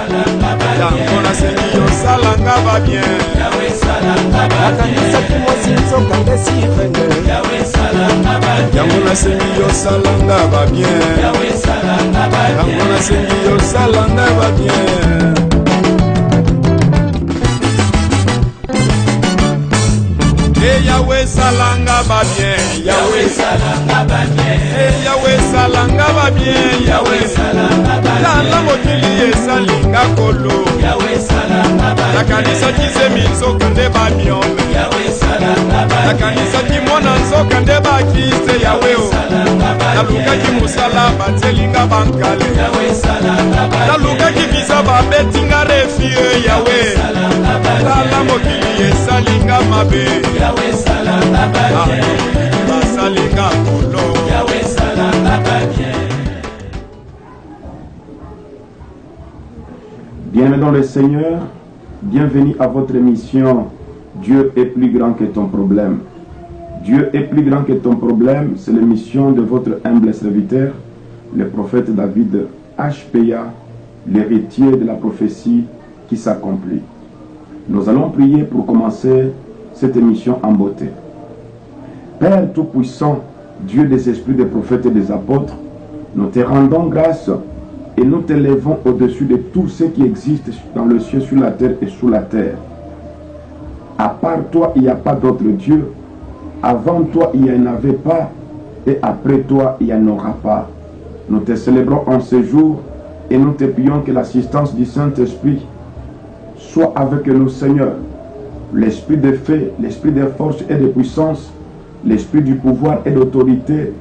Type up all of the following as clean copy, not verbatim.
Yango nasengi yo salanga ba bien. Nakanisa kimosi nzoka ndesifende. Yango nasengi yo salanga ba bien. Yango nasengi yo salanga ba bien. Yahweh salanga ba bien, Yahweh salanga ba bien, Yahweh salanga ba bien, Yahweh salanga ba bien. La mokili esalinga kolo, Yahweh salanga ba bien. La kanisa kizemi nzoka nde ba miome, Yahweh salanga ba bien. La kanisa kimona nzoka nde ba kiste, Yahweh salanga ba bien. La luka ki musala batelinga bankale, Yahweh salanga ba bien. La luka ki visa ba betinga refie, Yahweh salanga ba bien. La mokili esalinga mabe, Yahweh salanga ba bien. Basalinga kolo, Yahweh salanga ba bien. Bienvenue dans le Seigneur, bienvenue à votre émission. Dieu est plus grand que ton problème. Dieu est plus grand que ton problème, c'est l'émission de votre humble serviteur, le prophète David HPA, l'héritier de la prophétie qui s'accomplit. Nous allons prier pour commencer cette émission en beauté. Père Tout-Puissant, Dieu des esprits, des prophètes et des apôtres, nous te rendons grâce et nous t'élevons au-dessus de tout ce qui existe dans le ciel, sur la terre et sous la terre. À part toi, il n'y a pas d'autre Dieu. Avant toi, il n'y en avait pas. Et après toi, il n'y en aura pas. Nous te célébrons en ce jour et nous te prions que l'assistance du Saint-Esprit soit avec nous, Seigneur. L'esprit de fait, l'esprit de force et de puissance, l'esprit du pouvoir et d'autorité,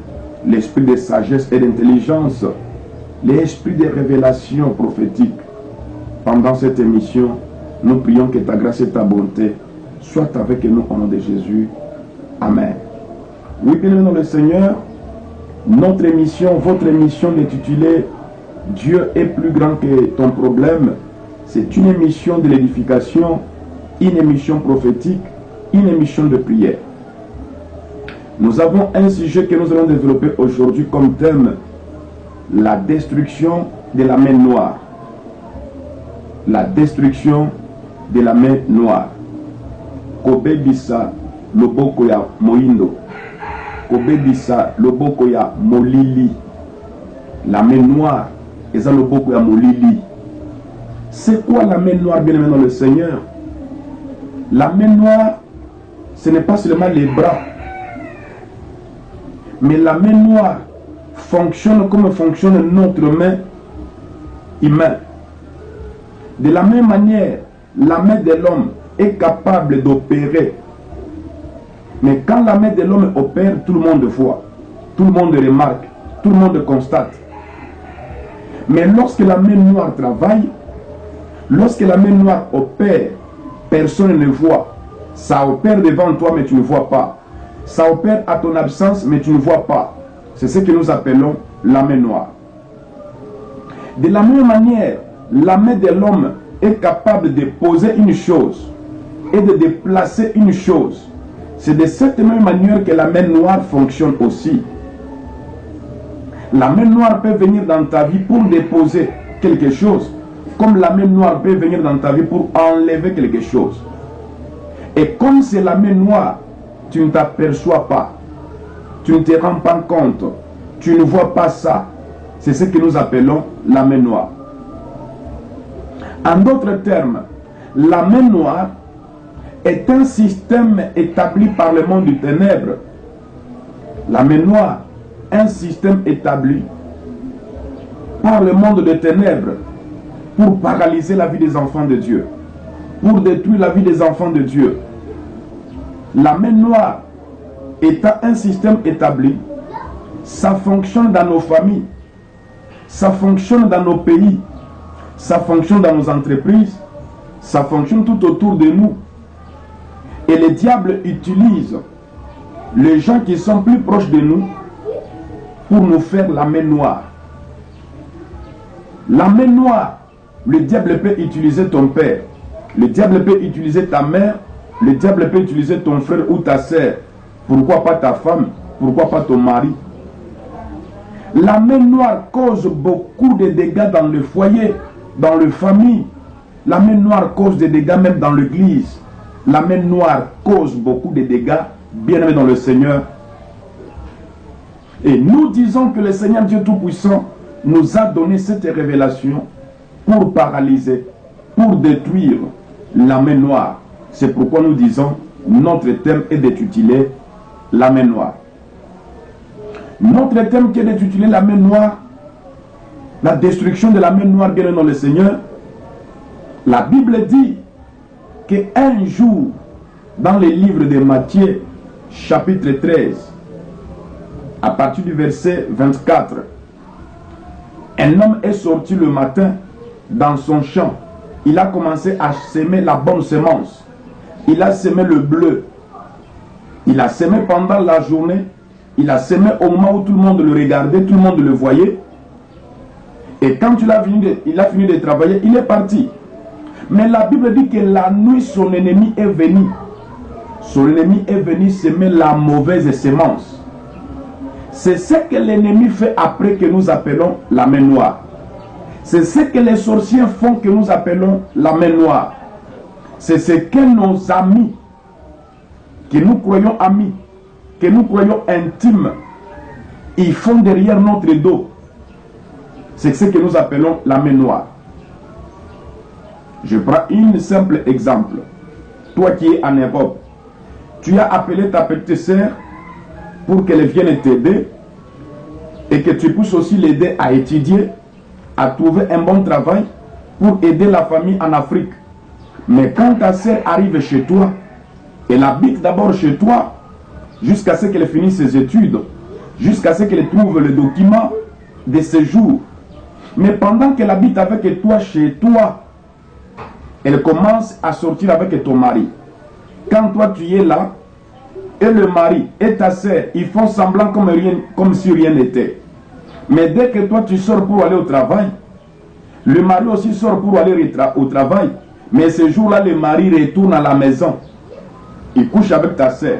l'esprit de sagesse et d'intelligence, l'esprit de révélation prophétique. Pendant cette émission, nous prions que ta grâce et ta bonté soient avec nous au nom de Jésus. Amen. Oui, bien dans le Seigneur, notre émission, votre émission est intitulée Dieu est plus grand que ton problème. C'est une émission de l'édification, une émission prophétique, une émission de prière. Nous avons un sujet que nous allons développer aujourd'hui comme thème, la destruction de la main noire. La destruction de la main noire. Kobe bisa loboko ya moindo. Kobe bisa loboko ya molili. La main noire est loboko ya molili. C'est quoi la main noire, bien aimé dans le Seigneur? La main noire, ce n'est pas seulement les bras. Mais la main noire fonctionne comme fonctionne notre main humaine. De la même manière, la main de l'homme est capable d'opérer. Mais quand la main de l'homme opère, tout le monde voit, tout le monde remarque, tout le monde constate. Mais lorsque la main noire travaille, lorsque la main noire opère, personne ne voit. Ça opère devant toi, mais tu ne vois pas. Ça opère à ton absence, mais tu ne vois pas. C'est ce que nous appelons la main noire. De la même manière, la main de l'homme est capable de poser une chose et de déplacer une chose. C'est de cette même manière que la main noire fonctionne aussi. La main noire peut venir dans ta vie pour déposer quelque chose, comme la main noire peut venir dans ta vie pour enlever quelque chose. Et comme c'est la main noire, tu ne t'aperçois pas, tu ne te rends pas compte, tu ne vois pas ça. C'est ce que nous appelons la main noire. En d'autres termes, la main noire est un système établi par le monde du ténèbre. La main noire, un système établi par le monde des ténèbres pour paralyser la vie des enfants de Dieu, pour détruire la vie des enfants de Dieu. La main noire étant un système établi, ça fonctionne dans nos familles, ça fonctionne dans nos pays, ça fonctionne dans nos entreprises, ça fonctionne tout autour de nous. Et le diable utilise les gens qui sont plus proches de nous pour nous faire la main noire. La main noire, le diable peut utiliser ton père, le diable peut utiliser ta mère, le diable peut utiliser ton frère ou ta sœur. Pourquoi pas ta femme? Pourquoi pas ton mari? La main noire cause beaucoup de dégâts dans le foyer. dans les familles. La main noire cause des dégâts même dans l'église. La main noire cause beaucoup de dégâts, bien aimés dans le Seigneur. Et nous disons que le Seigneur Dieu Tout-Puissant nous a donné cette révélation pour paralyser, pour détruire la main noire. C'est pourquoi nous disons, notre thème est d'intituler la main noire. Notre thème qui est d'intituler la main noire, la destruction de la main noire, bien aimé dans le Seigneur. La Bible dit qu'un jour, dans le livre de Matthieu, chapitre 13, à partir du verset 24, un homme est sorti le matin dans son champ. Il a commencé à semer la bonne semence. Il a semé le bleu. Il a semé pendant la journée. Il a semé au moment où tout le monde le regardait, tout le monde le voyait. Et quand il a fini de travailler, il est parti. Mais la Bible dit que la nuit, son ennemi est venu. Son ennemi est venu semer la mauvaise semence. C'est ce que l'ennemi fait après que nous appelons la main noire. C'est ce que les sorciers font que nous appelons la main noire. C'est ce que nos amis, que nous croyons amis, que nous croyons intimes, ils font derrière notre dos. C'est ce que nous appelons la main noire. Je prends un simple exemple. Toi qui es en Europe, tu as appelé ta petite sœur pour qu'elle vienne t'aider et que tu puisses aussi l'aider à étudier, à trouver un bon travail pour aider la famille en Afrique. Mais quand ta sœur arrive chez toi, elle habite d'abord chez toi jusqu'à ce qu'elle finisse ses études, jusqu'à ce qu'elle trouve le document de séjour. Mais pendant qu'elle habite avec toi chez toi, elle commence à sortir avec ton mari. Quand toi tu es là, et le mari et ta sœur, ils font semblant comme si rien n'était. Mais dès que toi tu sors pour aller au travail, le mari aussi sort pour aller au travail. Mais ce jour-là, le mari retourne à la maison. Il couche avec ta sœur.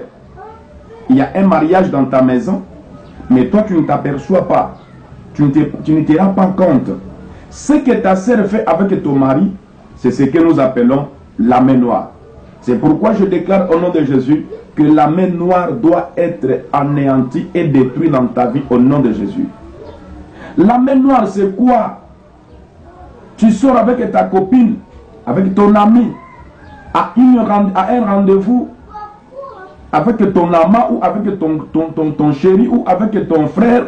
Il y a un mariage dans ta maison, mais toi tu ne t'aperçois pas. Tu ne te rends pas compte. Ce que ta sœur fait avec ton mari, c'est ce que nous appelons la main noire. C'est pourquoi je déclare au nom de Jésus que la main noire doit être anéantie et détruite dans ta vie au nom de Jésus. La main noire, c'est quoi? Tu sors avec ta copine, avec ton ami, à un rendez-vous, avec ton amant ou avec ton chéri ou avec ton frère.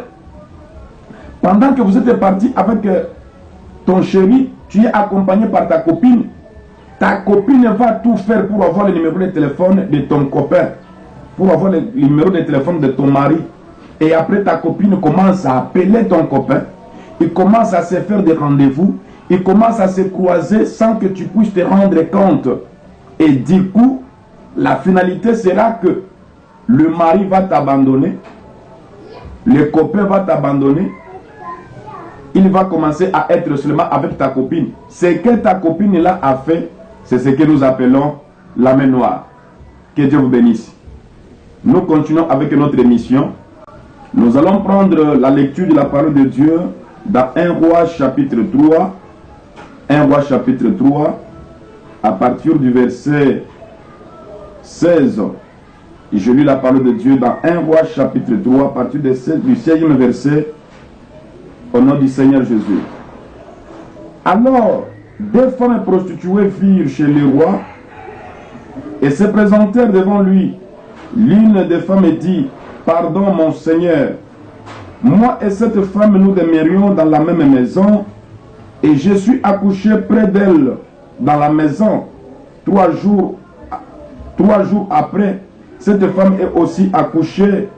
Pendant que vous êtes parti avec ton chéri, tu es accompagné par ta copine. Ta copine va tout faire pour avoir le numéro de téléphone de ton copain, pour avoir le numéro de téléphone de ton mari. Et après, ta copine commence à appeler ton copain. Il commence à se faire des rendez-vous. Il commence à se croiser sans que tu puisses te rendre compte. Et du coup, la finalité sera que le mari va t'abandonner, le copain va t'abandonner, il va commencer à être seulement avec ta copine. Ce que ta copine là a fait, c'est ce que nous appelons la main noire. Que Dieu vous bénisse. Nous continuons avec notre émission. Nous allons prendre la lecture de la parole de Dieu dans 1 Roi chapitre 3. 1 Roi chapitre 3, à partir du verset 16. Je lis la parole de Dieu dans 1 Roi chapitre 3, à partir du 16e verset, au nom du Seigneur Jésus. Alors, deux femmes prostituées virent chez le roi et se présentèrent devant lui. L'une des femmes dit: pardon, mon Seigneur, moi et cette femme, nous demeurions dans la même maison, et je suis accouché près d'elle dans la maison. 3 jours après, cette femme est aussi accouchée.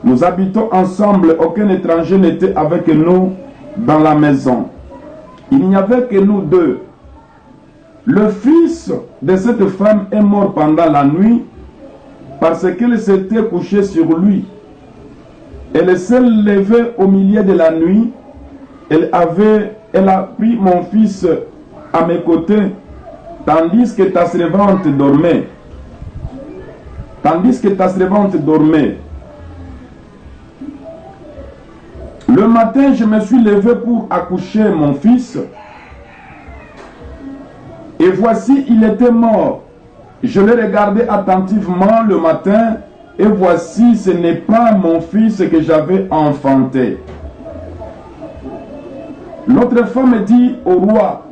Nous habitons ensemble, aucun étranger n'était avec nous dans la maison. Il n'y avait que nous deux. Le fils de cette femme est mort pendant la nuit parce qu'elle s'était couchée sur lui. Elle s'est levée au milieu de la nuit. Elle a pris mon fils à mes côtés, tandis que ta servante dormait. Le matin, je me suis levé pour accoucher mon fils, Et voici, il était mort. Je l'ai regardé attentivement le matin, et voici, ce n'est pas mon fils que j'avais enfanté. L'autre femme dit au roi,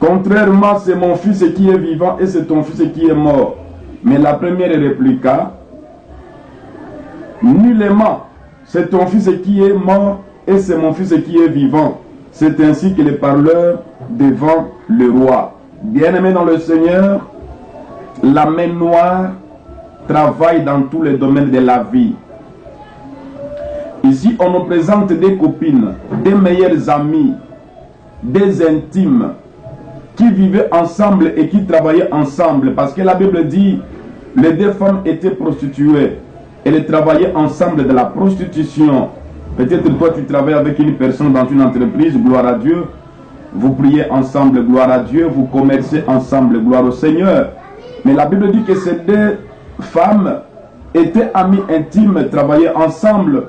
contrairement, c'est mon fils qui est vivant et c'est ton fils qui est mort. Mais la première répliqua, nullement, c'est ton fils qui est mort et c'est mon fils qui est vivant. C'est ainsi que les parleurs devant le roi. Bien-aimés dans le Seigneur, la main noire travaille dans tous les domaines de la vie. Ici, on nous présente des copines, des meilleures amies, des intimes, qui vivaient ensemble et qui travaillaient ensemble. Parce que la Bible dit, les deux femmes étaient prostituées. Elles travaillaient ensemble de la prostitution. Peut-être toi, tu travailles avec une personne dans une entreprise, gloire à Dieu. Vous priez ensemble, gloire à Dieu. Vous commercez ensemble, gloire au Seigneur. Mais la Bible dit que ces deux femmes étaient amies intimes, travaillaient ensemble.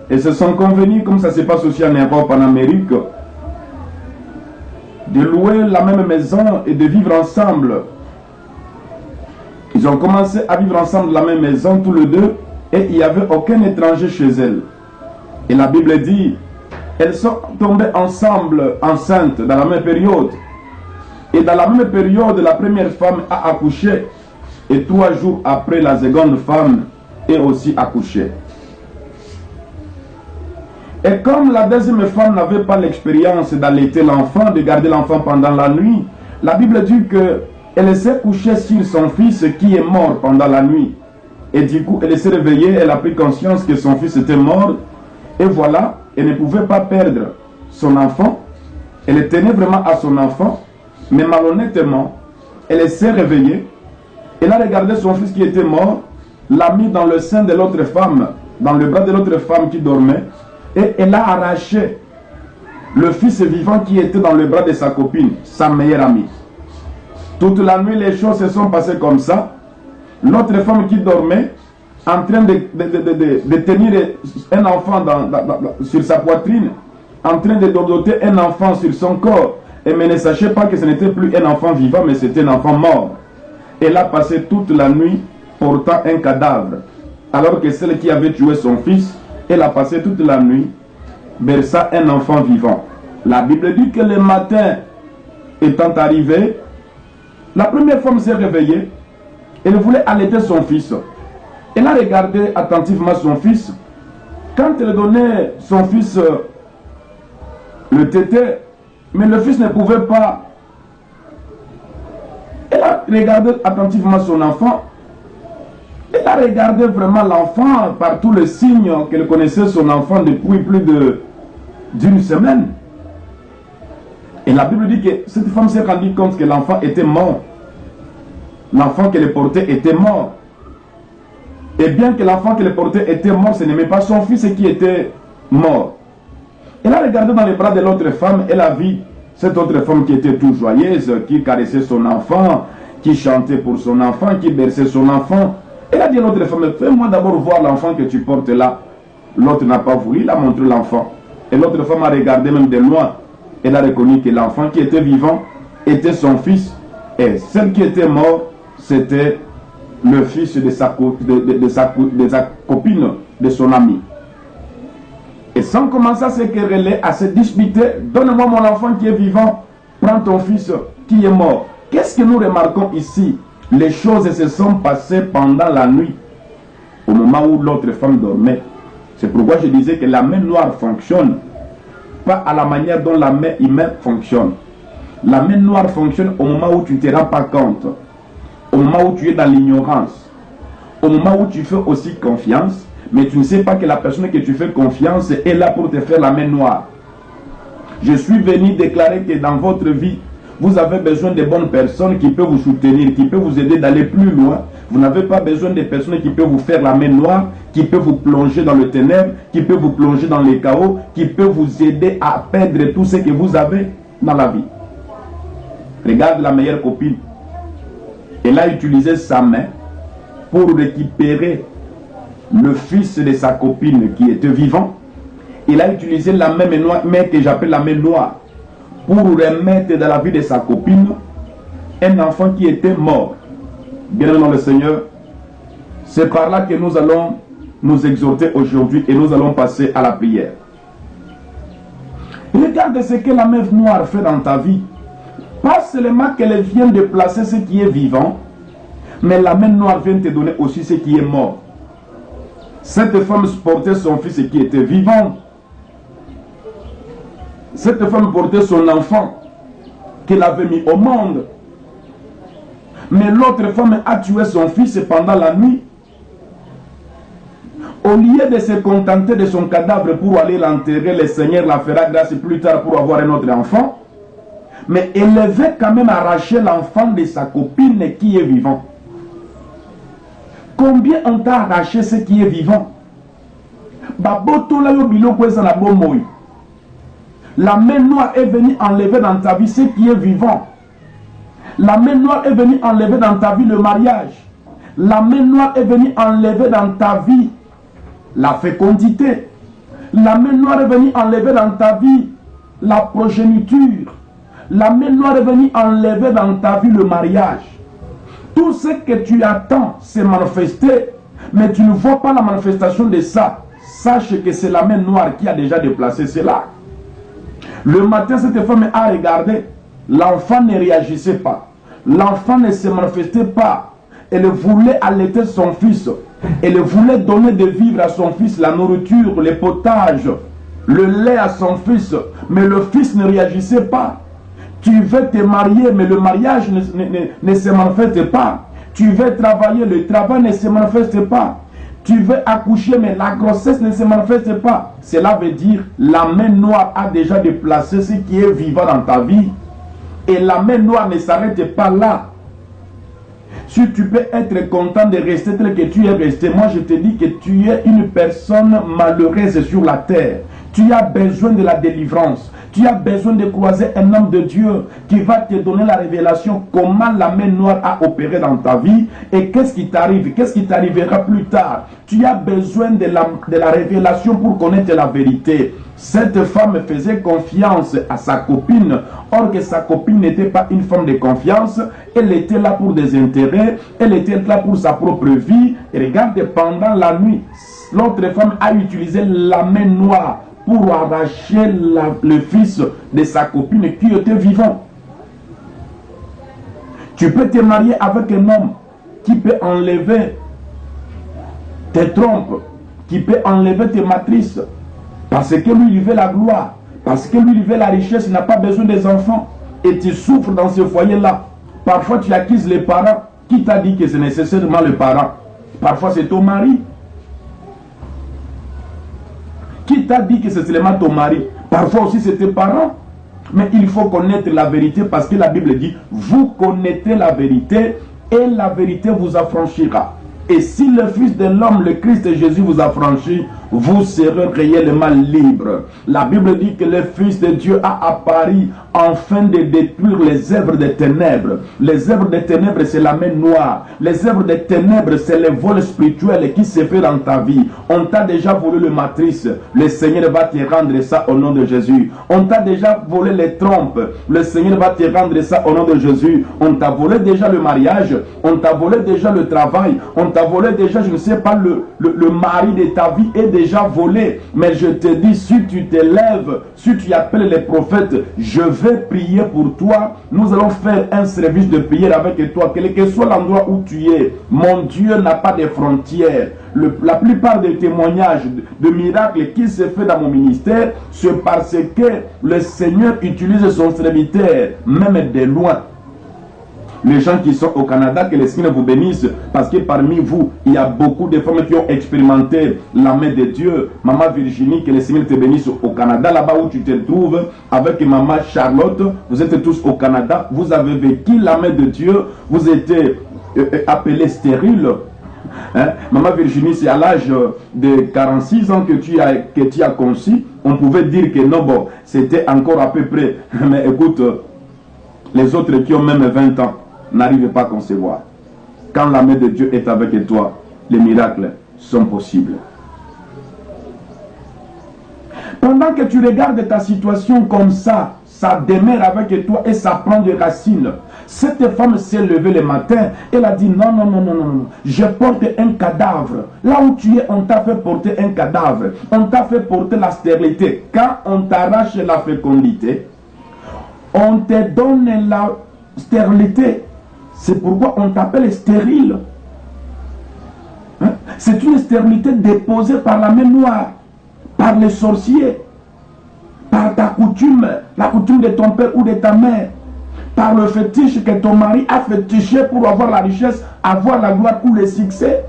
Et se sont convenus, comme ça se passe aussi en Europe, en Amérique, de louer la même maison et de vivre ensemble. Ils ont commencé à vivre ensemble dans la même maison, tous les deux, et il n'y avait aucun étranger chez elles. Et la Bible dit, elles sont tombées ensemble, enceintes, dans la même période. Et dans la même période, la première femme a accouché, et 3 jours après, la seconde femme est aussi accouchée. Et comme la deuxième femme n'avait pas l'expérience d'allaiter l'enfant, de garder l'enfant pendant la nuit, la Bible dit qu'elle s'est couchée sur son fils qui est mort pendant la nuit. Et du coup, elle s'est réveillée, elle a pris conscience que son fils était mort. Et voilà, elle ne pouvait pas perdre son enfant. Elle tenait vraiment à son enfant. Mais malhonnêtement, elle s'est réveillée. Elle a regardé son fils qui était mort, l'a mis dans le sein de l'autre femme, dans le bras de l'autre femme qui dormait. Et elle a arraché le fils vivant qui était dans le bras de sa copine, sa meilleure amie. Toute la nuit, les choses se sont passées comme ça. L'autre femme qui dormait, en train de tenir un enfant sur sa poitrine, en train de dodoter un enfant sur son corps. Et mais ne sachez pas que ce n'était plus un enfant vivant, mais c'était un enfant mort. Elle a passé toute la nuit portant un cadavre. Alors que celle qui avait tué son fils, elle a passé toute la nuit berçant un enfant vivant. La Bible dit que le matin étant arrivé, la première femme s'est réveillée. Elle voulait allaiter son fils. Elle a regardé attentivement son fils. Quand elle donnait son fils le tété, mais le fils ne pouvait pas. Elle a regardé attentivement son enfant. Elle a regardé vraiment l'enfant par tous les signes qu'elle connaissait son enfant depuis plus d'une semaine. Et la Bible dit que cette femme s'est rendue compte que l'enfant était mort. L'enfant qu'elle portait était mort. Et bien que l'enfant qu'elle portait était mort, ce n'était pas son fils qui était mort. Elle a regardé dans les bras de l'autre femme, elle a vu cette autre femme qui était toute joyeuse, qui caressait son enfant, qui chantait pour son enfant, qui berçait son enfant. Elle a dit à l'autre femme, fais-moi d'abord voir l'enfant que tu portes là. L'autre n'a pas voulu, il a montré l'enfant. Et l'autre femme a regardé même de loin. Elle a reconnu que l'enfant qui était vivant était son fils. Et celle qui était morte, c'était le fils de sa copine, de son ami. Et sans commencer à se quereller, à se disputer, donne-moi mon enfant qui est vivant, prends ton fils qui est mort. Qu'est-ce que nous remarquons ici? Les choses se sont passées pendant la nuit, au moment où l'autre femme dormait. C'est pourquoi je disais que la main noire fonctionne, pas à la manière dont la main humaine fonctionne. La main noire fonctionne au moment où tu ne te rends pas compte, au moment où tu es dans l'ignorance, au moment où tu fais aussi confiance, mais tu ne sais pas que la personne que tu fais confiance est là pour te faire la main noire. Je suis venu déclarer que dans votre vie, vous avez besoin de bonnes personnes qui peuvent vous soutenir, qui peuvent vous aider d'aller plus loin. Vous n'avez pas besoin de personnes qui peuvent vous faire la main noire, qui peuvent vous plonger dans le ténèbre, qui peuvent vous plonger dans les chaos, qui peuvent vous aider à perdre tout ce que vous avez dans la vie. Regarde la meilleure copine. Elle a utilisé sa main pour récupérer le fils de sa copine qui était vivant. Il a utilisé la main que j'appelle la main noire pour remettre dans la vie de sa copine un enfant qui était mort. Bien-aimé dans le Seigneur, c'est par là que nous allons nous exhorter aujourd'hui et nous allons passer à la prière. Regarde ce que la meuf noire fait dans ta vie. Pas seulement qu'elle vient de placer ce qui est vivant, mais la main noire vient te donner aussi ce qui est mort. Cette femme portait son fils qui était vivant. Cette femme portait son enfant qu'elle avait mis au monde. Mais l'autre femme a tué son fils pendant la nuit. Au lieu de se contenter de son cadavre pour aller l'enterrer, le Seigneur la fera grâce plus tard pour avoir un autre enfant. Mais elle veut quand même arracher l'enfant de sa copine qui est vivant. Combien on t'a arraché ce qui est vivant? La main noire est venue enlever dans ta vie ce qui est vivant. La main noire est venue enlever dans ta vie le mariage. La main noire est venue enlever dans ta vie la fécondité. La main noire est venue enlever dans ta vie la progéniture. La main noire est venue enlever dans ta vie le mariage. Tout ce que tu attends s'est manifesté, mais tu ne vois pas la manifestation de ça. Sache que c'est la main noire qui a déjà déplacé cela. Le matin, cette femme a regardé. L'enfant ne réagissait pas. L'enfant ne se manifestait pas. Elle voulait allaiter son fils. Elle voulait donner de vivre à son fils, la nourriture, le potage, le lait à son fils. Mais le fils ne réagissait pas. Tu veux te marier, mais le mariage ne se manifeste pas. Tu veux travailler, le travail ne se manifeste pas. Tu veux accoucher, mais la grossesse ne se manifeste pas. Cela veut dire la main noire a déjà déplacé ce qui est vivant dans ta vie. Et la main noire ne s'arrête pas là. Si tu peux être content de rester tel que tu es resté, moi je te dis que tu es une personne malheureuse sur la terre. Tu as besoin de la délivrance. Tu as besoin de croiser un homme de Dieu qui va te donner la révélation comment la main noire a opéré dans ta vie et qu'est-ce qui t'arrive, qu'est-ce qui t'arrivera plus tard. Tu as besoin de la révélation pour connaître la vérité. Cette femme faisait confiance à sa copine, or que sa copine n'était pas une femme de confiance. Elle était là pour des intérêts, elle était là pour sa propre vie. Et regarde, pendant la nuit, l'autre femme a utilisé la main noire pour arracher le fils de sa copine qui était vivant. Tu peux te marier avec un homme qui peut enlever tes trompes, qui peut enlever tes matrices, parce que lui, il veut la gloire, parce que lui, il veut la richesse, il n'a pas besoin des enfants. Et tu souffres dans ce foyer-là. Parfois, tu accuses les parents. Qui t'a dit que c'est nécessairement le parent? Parfois, c'est ton mari. Qui t'a dit que c'est seulement ton mari? Parfois aussi c'est tes parents. Mais il faut connaître la vérité parce que la Bible dit, vous connaissez la vérité et la vérité vous affranchira. Et si le Fils de l'homme, le Christ Jésus vous affranchit, vous serez réellement libre. La Bible dit que le Fils de Dieu a apparu afin de détruire les œuvres des ténèbres. Les œuvres des ténèbres, c'est la main noire. Les œuvres des ténèbres, c'est le vol spirituel qui se fait dans ta vie. On t'a déjà volé le matrice. Le Seigneur va te rendre ça au nom de Jésus. On t'a déjà volé les trompes. Le Seigneur va te rendre ça au nom de Jésus. On t'a volé déjà le mariage. On t'a volé déjà le travail. On t'a volé déjà, je ne sais pas, le mari de ta vie est déjà volé. Mais je te dis, si tu te lèves, si tu appelles les prophètes, je vais prier pour toi. Nous allons faire un service de prière avec toi, quel que soit l'endroit où tu es. Mon Dieu n'a pas de frontières. La plupart des témoignages de miracles qui se fait dans mon ministère, c'est parce que le Seigneur utilise son serviteur, même de loin. Les gens qui sont au Canada, que le Seigneur vous bénisse, parce que parmi vous, il y a beaucoup de femmes qui ont expérimenté la main de Dieu. Maman Virginie, que le Seigneur te bénisse au Canada, là-bas où tu te trouves, avec maman Charlotte, vous êtes tous au Canada, vous avez vécu la main de Dieu, vous êtes appelés stériles. Hein? Maman Virginie, c'est à l'âge de 46 ans que tu as conçu. On pouvait dire que non, bon, c'était encore à peu près. Mais écoute, les autres qui ont même 20 ans n'arrivent pas à concevoir. Quand la main de Dieu est avec toi, les miracles sont possibles. Pendant que tu regardes ta situation comme ça, ça demeure avec toi et ça prend des racines. Cette femme s'est levée le matin, elle a dit non, non, non, non, non, non, je porte un cadavre. Là où tu es, on t'a fait porter un cadavre. On t'a fait porter la stérilité. Quand on t'arrache la fécondité, on te donne la stérilité. C'est pourquoi on t'appelle stérile. Hein? C'est une stérilité déposée par la main noire, par les sorciers, par ta coutume, la coutume de ton père ou de ta mère, par le fétiche que ton mari a fétiché pour avoir la richesse, avoir la gloire ou le succès.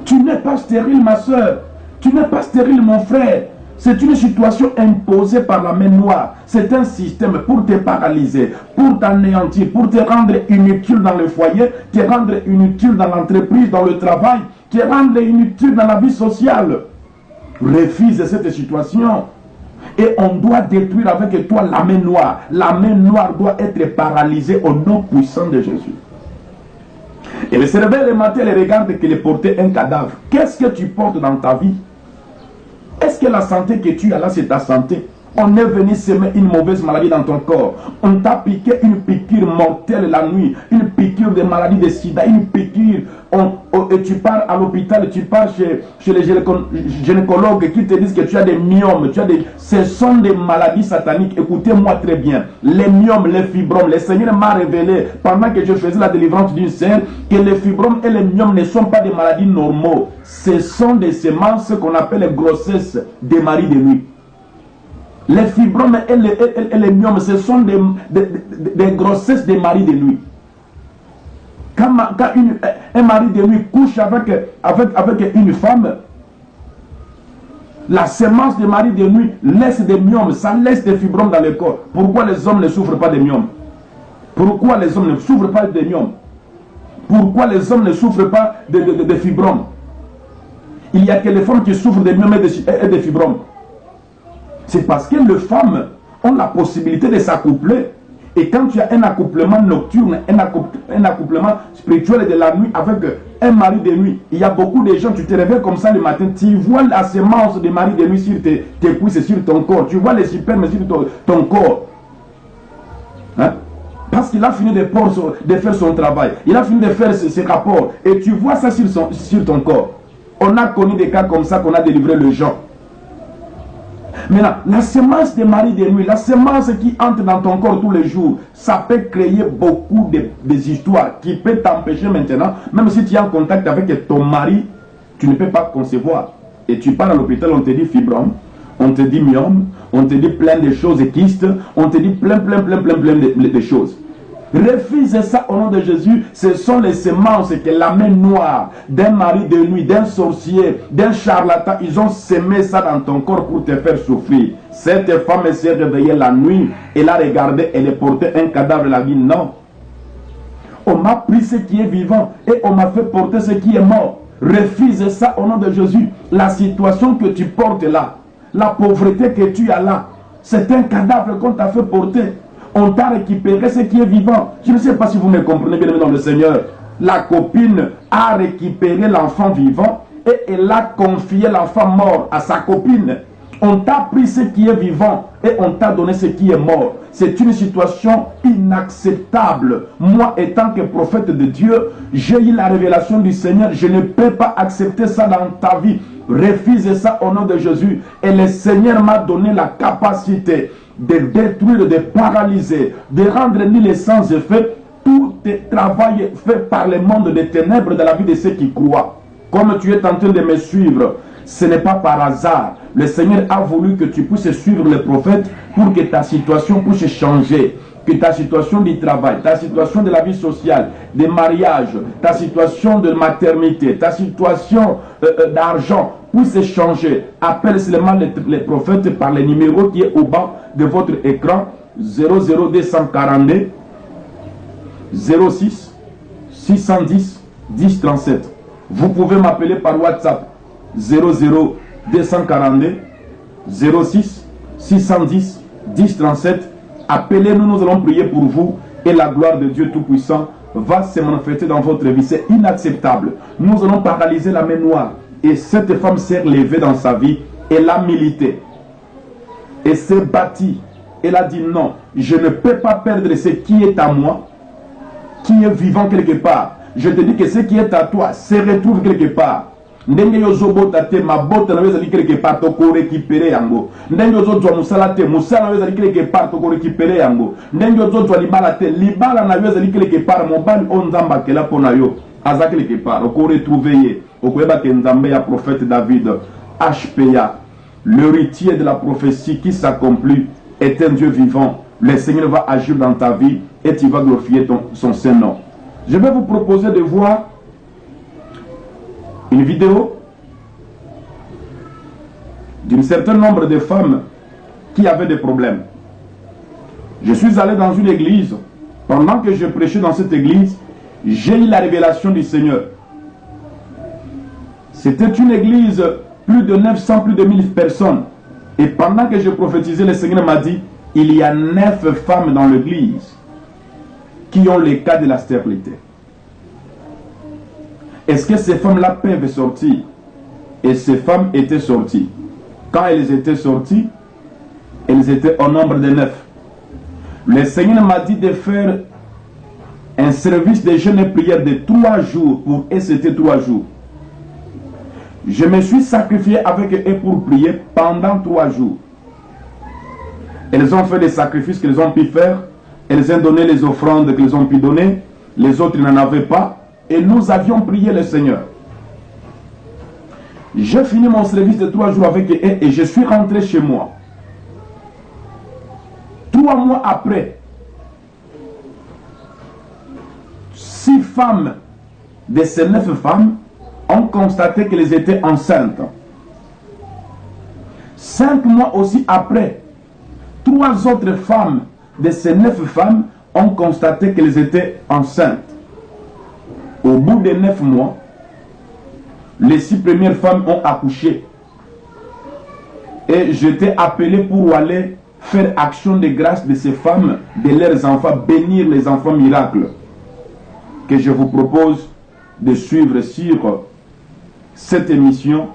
Tu n'es pas stérile, ma soeur. Tu n'es pas stérile, mon frère. C'est une situation imposée par la main noire. C'est un système pour te paralyser, pour t'anéantir, pour te rendre inutile dans le foyer, te rendre inutile dans l'entreprise, dans le travail, te rendre inutile dans la vie sociale. Refuse cette situation. Et on doit détruire avec toi la main noire. La main noire doit être paralysée au nom puissant de Jésus. Et elle se réveille le matin, elle regarde qu'elle portait un cadavre. Qu'est-ce que tu portes dans ta vie? Est-ce que la santé que tu as là, c'est ta santé? On est venu semer une mauvaise maladie dans ton corps. On t'a piqué une piqûre mortelle la nuit, une piqûre de maladie de sida, une piqûre. Et tu pars à l'hôpital, tu pars chez les gynécologues qui te disent que tu as des myomes. Ce sont des maladies sataniques. Écoutez-moi très bien. Les myomes, les fibromes, le Seigneur m'a révélé pendant que je faisais la délivrance d'une sœur que les fibromes et les myomes ne sont pas des maladies normaux. Ce sont des semences qu'on appelle les grossesses des maris de nuit. Les fibromes et les myomes, ce sont des grossesses des maris de nuit. Quand un mari de nuit couche avec une femme, la semence des maris de nuit laisse des myomes, ça laisse des fibromes dans le corps. Pourquoi les hommes ne souffrent pas des myomes? Pourquoi les hommes ne souffrent pas des myomes? Pourquoi les hommes ne souffrent pas de fibromes? Il n'y a que les femmes qui souffrent des myomes et des fibromes. C'est parce que les femmes ont la possibilité de s'accoupler. Et quand tu as un accouplement nocturne, un accouplement spirituel de la nuit avec un mari de nuit, il y a beaucoup de gens, tu te réveilles comme ça le matin, tu vois la semence de mari de nuit sur tes cuisses et sur ton corps, tu vois les spermes sur ton corps. Hein? Parce qu'il a fini de faire son travail, il a fini de faire ses rapports, et tu vois ça sur ton corps. On a connu des cas comme ça qu'on a délivré les gens. Maintenant, la semence des maris de nuit, la semence qui entre dans ton corps tous les jours, ça peut créer beaucoup des histoires qui peuvent t'empêcher maintenant, même si tu es en contact avec ton mari, tu ne peux pas concevoir. Et tu pars à l'hôpital, on te dit fibrome, on te dit myome, on te dit plein de choses, kystes, on te dit plein de choses. Refuse ça au nom de Jésus. Ce sont les semences que la main noire d'un mari de nuit, d'un sorcier, d'un charlatan, ils ont semé ça dans ton corps pour te faire souffrir. Cette femme s'est réveillée la nuit, elle a regardé, elle portait un cadavre, elle a dit non. On m'a pris ce qui est vivant et on m'a fait porter ce qui est mort. Refuse ça au nom de Jésus. La situation que tu portes là, la pauvreté que tu as là, c'est un cadavre qu'on t'a fait porter. On t'a récupéré ce qui est vivant. Je ne sais pas si vous me comprenez bien dans le Seigneur. La copine a récupéré l'enfant vivant et elle a confié l'enfant mort à sa copine. On t'a pris ce qui est vivant et on t'a donné ce qui est mort. C'est une situation inacceptable. Moi, étant que prophète de Dieu, j'ai eu la révélation du Seigneur. Je ne peux pas accepter ça dans ta vie. Refuse ça au nom de Jésus. Et le Seigneur m'a donné la capacité de détruire, de paralyser, de rendre nul et sans effet tout travail fait par le monde des ténèbres dans la vie de ceux qui croient. Comme tu es en train de me suivre, ce n'est pas par hasard. Le Seigneur a voulu que tu puisses suivre le prophète pour que ta situation puisse changer. Que ta situation du travail, ta situation de la vie sociale, des mariages, ta situation de maternité, ta situation d'argent puisse changer. Appelle seulement les prophètes par le numéro qui est au bas de votre écran, 00242 06 610 1037. Vous pouvez m'appeler par WhatsApp 00242 06 610 1037. Appelez-nous, nous allons prier pour vous et la gloire de Dieu Tout-Puissant va se manifester dans votre vie. C'est inacceptable. Nous allons paralyser la main noire. Et cette femme s'est levée dans sa vie. Elle a milité. Elle s'est bâtie. Elle a dit non, je ne peux pas perdre ce qui est à moi, qui est vivant quelque part. Je te dis que ce qui est à toi se retrouve quelque part. Ndenge yozobota te mabota na weza quelque part to ko récupérer yango. Ndenge yozozwa musala te musala na weza quelque part to ko récupérer yango. Ndenge yozozwa libala te libala na weza quelque part mobali onzamba kela pona yo. Aza quelque part ko retrouver ye. Okoyeba ke nzambe ya prophète David HPA, l'héritier de la prophétie qui s'accomplit, est un Dieu vivant. Le Seigneur va agir dans ta vie et tu vas glorifier son Saint-Nom. Je vais vous proposer de voir une vidéo d'un certain nombre de femmes qui avaient des problèmes. Je suis allé dans une église. Pendant que je prêchais dans cette église, j'ai eu la révélation du Seigneur. C'était une église, plus de 900, plus de 1000 personnes. Et pendant que je prophétisais, le Seigneur m'a dit, il y a 9 femmes dans l'église qui ont les cas de la stérilité. Est-ce que ces femmes-là peuvent sortir? Et ces femmes étaient sorties. Quand elles étaient sorties, elles étaient au nombre de 9. Le Seigneur m'a dit de faire un service de jeûne et prière de 3 jours. Et c'était 3 jours. Je me suis sacrifié avec eux pour prier pendant 3 jours. Elles ont fait des sacrifices qu'elles ont pu faire. Elles ont donné les offrandes qu'elles ont pu donner. Les autres n'en avaient pas. Et nous avions prié le Seigneur. J'ai fini mon service de 3 jours avec eux et je suis rentré chez moi. 3 mois après, 6 femmes de ces 9 femmes ont constaté qu'elles étaient enceintes. 5 mois aussi après, 3 autres femmes de ces 9 femmes ont constaté qu'elles étaient enceintes. Au bout de 9 mois, les 6 premières femmes ont accouché. Et j'étais appelé pour aller faire action de grâce de ces femmes, de leurs enfants, bénir les enfants miracles. Que je vous propose de suivre sur cette émission.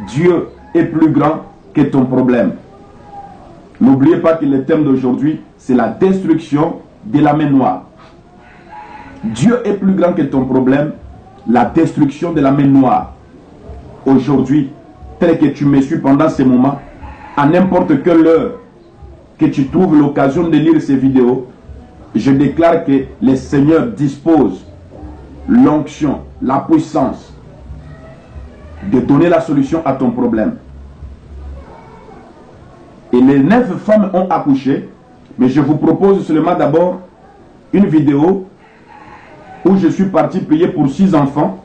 Dieu est plus grand que ton problème. N'oubliez pas que le thème d'aujourd'hui, c'est la destruction de la main noire. Dieu est plus grand que ton problème, la destruction de la main noire. Aujourd'hui, tel que tu me suis pendant ces moments, à n'importe quelle heure que tu trouves l'occasion de lire ces vidéos, je déclare que le Seigneur dispose l'onction, la puissance de donner la solution à ton problème. Et les 9 femmes ont accouché, mais je vous propose seulement d'abord une vidéo où je suis parti prier pour 6 enfants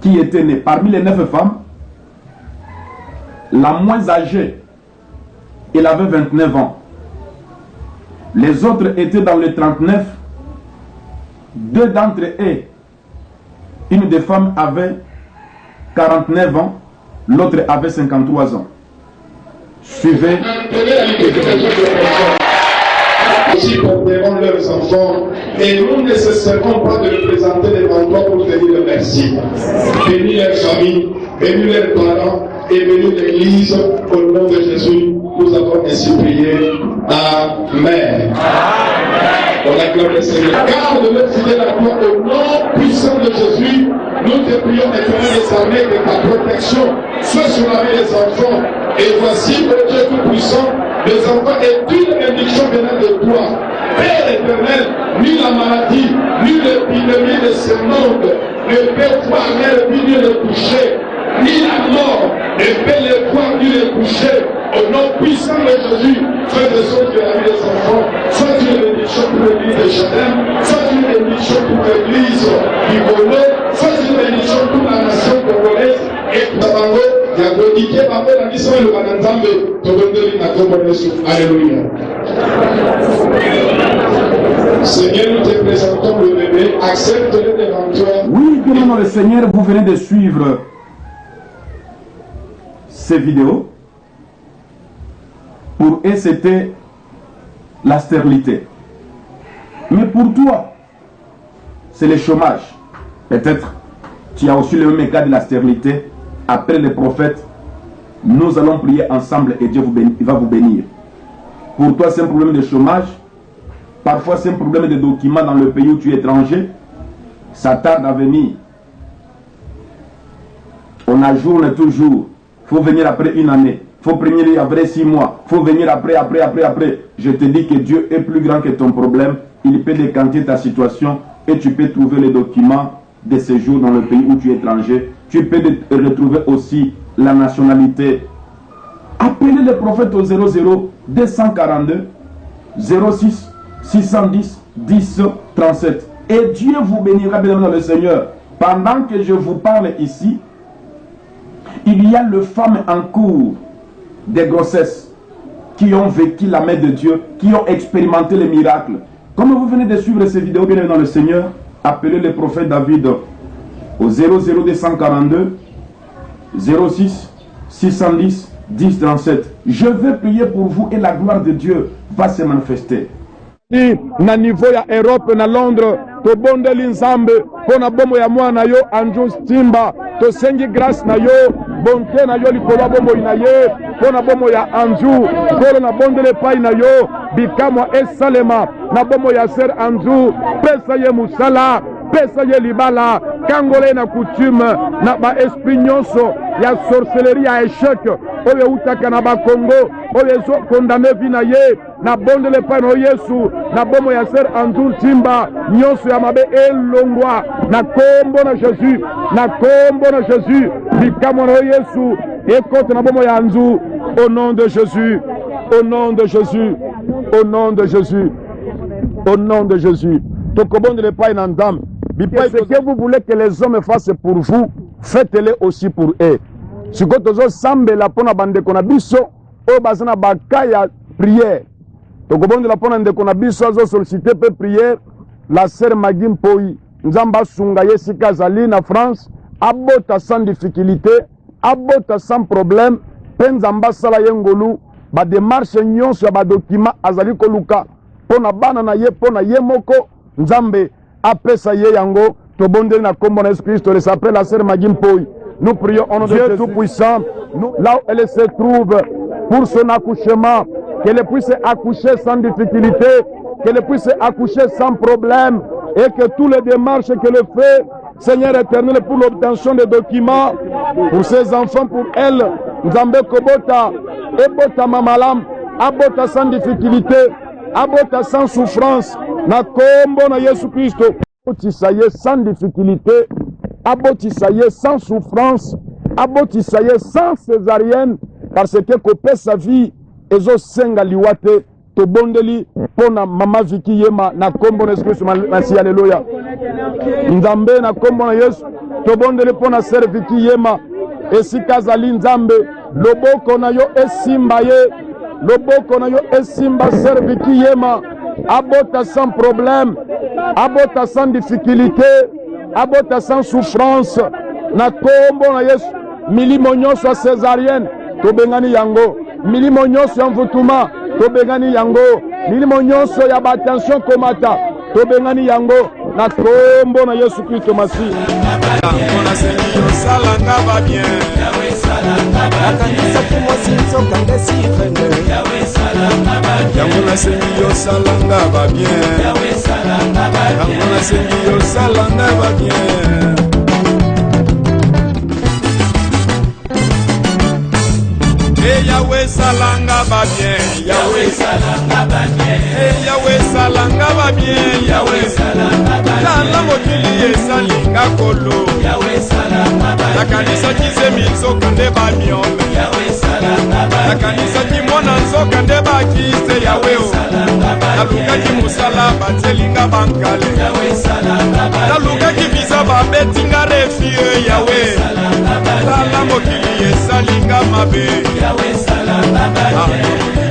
qui étaient nés. Parmi les 9 femmes, la moins âgée, elle avait 29 ans. Les autres étaient dans les 39. 2 d'entre eux, une des femmes avait 49 ans, l'autre avait 53 ans. Suivez. Aussi porteront leurs enfants et nous ne cesserons pas de les présenter devant toi pour te dire merci. Bénis leurs familles, bénis leurs parents et bénis l'Église. Au nom de Jésus, nous avons ainsi prié. Amen. On acclame le Seigneur. Garde-le fidèle à toi au nom puissant de Jésus. Nous te prions, Éternel des armées, que ta protection soit sur la vie des enfants. Et voici, ô Dieu Tout-Puissant, les enfants et toute bénédiction venant de toi. Père éternel, ni la maladie, ni l'épidémie de ce monde ne peut voir leur vie ni le toucher, ni la mort ne peut les voir ni les toucher. Au nom puissant de Jésus, fais de sorte que la vie des enfants soit une bénédiction pour l'église de Chalem, soit une bénédiction pour l'église du Congo, soit une bénédiction pour la nation congolaise et pour Tabango. Alléluia. Seigneur, nous te présentons le bébé, accepte-le devant toi. Oui, bien le Seigneur, vous venez de suivre ces vidéos. Pour eux, c'était la stérilité. Mais pour toi, c'est le chômage. Peut-être tu as aussi le même cas de la stérilité. Après les prophètes, nous allons prier ensemble et Dieu va vous bénir. Pour toi, c'est un problème de chômage. Parfois, c'est un problème de documents dans le pays où tu es étranger. Ça tarde à venir. On ajourne toujours. Il faut venir après une année. Il faut venir après 6 mois. Il faut venir après. Je te dis que Dieu est plus grand que ton problème. Il peut décanter ta situation et tu peux trouver les documents de séjour dans le pays où tu es étranger. Tu peux retrouver aussi la nationalité. Appelez le prophète au 00 242 06 610 10 37. Et Dieu vous bénira, bien dans le Seigneur. Pendant que je vous parle ici, il y a les femmes en cours de grossesse qui ont vécu la main de Dieu, qui ont expérimenté les miracles. Comme vous venez de suivre ces vidéos, bien dans le Seigneur, appelez le prophète David au 00 242 06 610 10 37. Je vais prier pour vous et la gloire de Dieu va se manifester. Na niveau ya Europe na Londres tobondeli nzambe pona bomo ya mwana yo Andrew Stimba tosengi grâce na yo bonté na yo likolo bomo na ye pona bomo ya Andrew kolo na bondele pai na yo bikamwa esalema na bomo ya Sir Andrew pesa ye musala pesa ye libala kangole na coutume na ba esprit nyonso ya sorcellerie ya échec oyo utaka na ba Congo oyo zo condamné vina ye na bondele pai na Yesu na bomo ya Sir Andrew Timba nyonso ya mabe elongwa na kombo na Jésus na kombo na Jésus bikamwa na Yesu ekote na bomo ya Andrew au nom de Jésus au nom de Jésus au nom de Jésus au nom de Jésus tokobondele pai na ndam. Ce que vous voulez que les hommes fassent pour vous, faites-le aussi pour eux. Si vous avez sambe la pona bande kona biso, o bazana bakaya prière. Donc au bon de la pona de kona biso azo solliciter peu prière, la sœur Magim Poi, nzamba sungaye sikazali na France, abota sans difficulté, abota sans problème, penzamba sala yengolu, ba démarche nyonso ya ba document azali koluka, pona bana na ye pona ye moko, nzambe apesa ye yango tobondeli na kombo na Jésus Christ. Elle s'appelle la sœur Magim Poi. Nous prions au nom de Dieu Tout-Puissant, là où elle se trouve pour son accouchement, qu'elle puisse accoucher sans difficulté, qu'elle puisse accoucher sans problème, et que toutes les démarches qu'elle fait, Seigneur éternel, pour l'obtention des documents, pour ses enfants, pour elle, Nzambe Kobota, Ebota Mamalam, Abota sans difficulté, Abota sans souffrance, na kombo na Yesu Christo, abotisaye sans difficulté, abotisaye sans souffrance, abotisaye sans césarienne, parce que kopé sa vie, ezo senga liwate, to bondeli, pona mama Viki Yema, na kombo na Yesu Christo, merci, alléluia. Nzambe na kombo na Yesu, to bondeli pona sœur Viki Yema, esika zali nzambe, loboko na yo esimba ye, loboko na yo esimba sœur Viki Yema, abota sans problème, abota sans difficulté, abota sans souffrance, na kombo na Yesu, milimo nyonso césarienne, to bengani yango, milimo nyonso ya mvutuma, to bengani yango, milimo nyonso ya batension komata, to bengani yango, na kombo na Yesu Kristo Masi. Mona sengi yo salanga ba bien. Yahweh salanga ba bien. Akanisa kimwa sinso kande sifende. Yahweh salanga ba bien. Mona sengi yo salanga ba bien. Yahweh salanga ba bien. Mona sengi yo salanga ba bien. Yahweh salanga ba bien. Yahweh salanga ba bien. Yahweh salanga ba bien. Yahweh salanga ba bien. La mokili esalinga kolo. Yahweh salanga ba bien. La kanisa kizemi nzoka nde ba miome. Yahweh salanga ba bien. La kanisa kimona nzoka nde ba kiste Yahweh salanga ba bien. La luka kimusala batelinga bankale. Yahweh salanga ba bien. La luka kibisa ba betinga refie Yahweh salanga ba bien. La mokili esalinga mabe. Yahweh salanga ba bien.